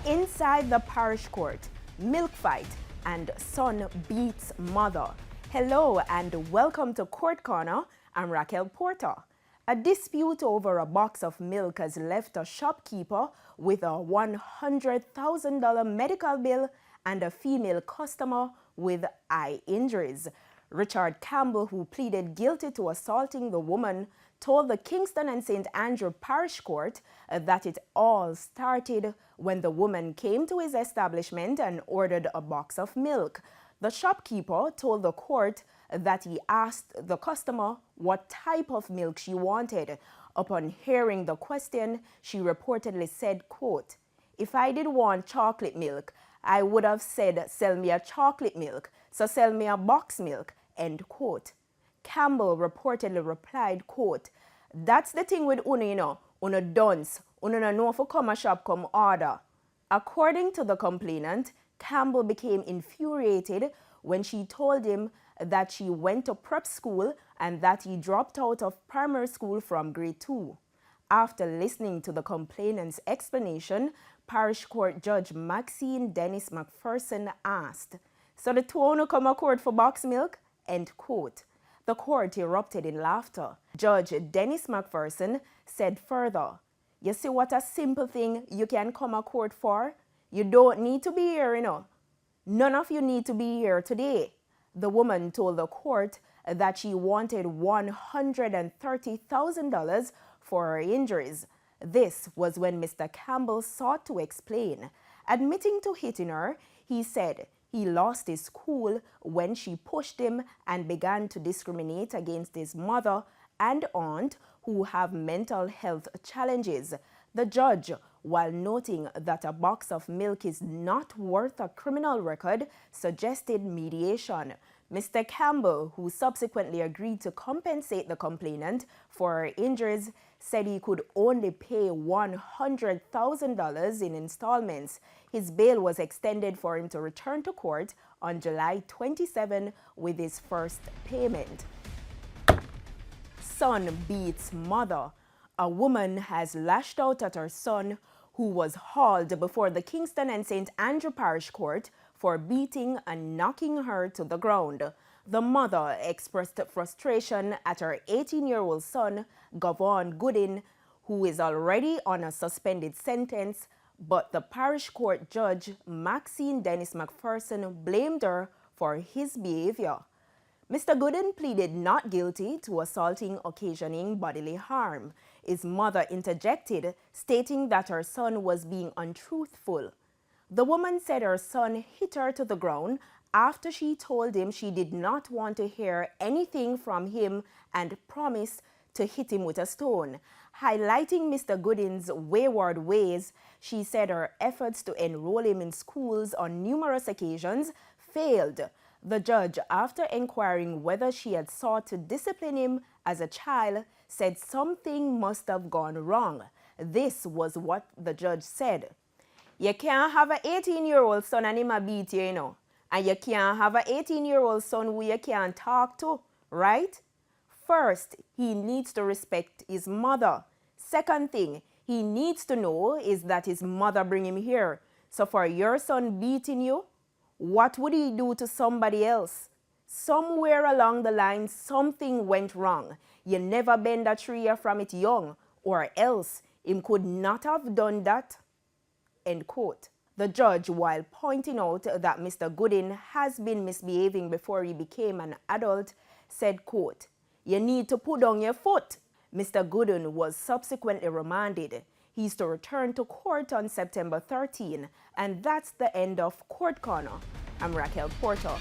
Inside the parish court, milk fight and son beats mother. Hello and welcome to Court Corner. I'm Raquel Porter. A dispute over a box of milk has left a shopkeeper with a $100,000 medical bill and a female customer with eye injuries. Richard Campbell, who pleaded guilty to assaulting the woman, told the Kingston and St. Andrew Parish Court that it all started when the woman came to his establishment and ordered a box of milk. The shopkeeper told the court that he asked the customer what type of milk she wanted. Upon hearing the question, she reportedly said, quote, "If I did want chocolate milk, I would have said, sell me a chocolate milk, so sell me a box milk," end quote. Campbell reportedly replied, quote, "That's the thing with una, you know, una dunce, una no know for come a shop come order." According to the complainant, Campbell became infuriated when she told him that she went to prep school and that he dropped out of primary school from grade 2. After listening to the complainant's explanation, Parish Court Judge Maxine Dennis McPherson asked, "So the two of you come a court for box milk?" End quote. The court erupted in laughter. Judge Dennis McPherson said further, "You see what a simple thing you can come a court for? You don't need to be here, you know. None of you need to be here today." The woman told the court that she wanted $130,000 for her injuries. This was when Mr. Campbell sought to explain. Admitting to hitting her, he said he lost his cool when she pushed him and began to discriminate against his mother and aunt who have mental health challenges. The judge, while noting that a box of milk is not worth a criminal record, suggested mediation. Mr. Campbell, who subsequently agreed to compensate the complainant for her injuries, said he could only pay $100,000 in installments. His bail was extended for him to return to court on July 27 with his first payment. Son beats mother. A woman has lashed out at her son, who was hauled before the Kingston and St. Andrew Parish Court for beating and knocking her to the ground. The mother expressed frustration at her 18-year-old son, Gavon Goodin, who is already on a suspended sentence, but the parish court judge, Maxine Dennis McPherson, blamed her for his behavior. Mr. Goodin pleaded not guilty to assaulting occasioning bodily harm. His mother interjected, stating that her son was being untruthful. The woman said her son hit her to the ground after she told him she did not want to hear anything from him and promised to hit him with a stone. Highlighting Mr. Goodin's wayward ways, she said her efforts to enroll him in schools on numerous occasions failed. The judge, after inquiring whether she had sought to discipline him as a child, said something must have gone wrong. This was what the judge said. "You can't have an 18-year-old son and him a beat you, you know. And you can't have an 18-year-old son who you can't talk to, right? First, he needs to respect his mother. Second thing he needs to know is that his mother bring him here. So for your son beating you, what would he do to somebody else? Somewhere along the line, something went wrong. You never bend a tree from it young, or else him could not have done that." End quote. The judge, while pointing out that Mr. Goodin has been misbehaving before he became an adult, said, quote, "You need to put down your foot." Mr. Goodin was subsequently remanded. He's to return to court on September 13, and that's the end of Court Corner. I'm Raquel Porter.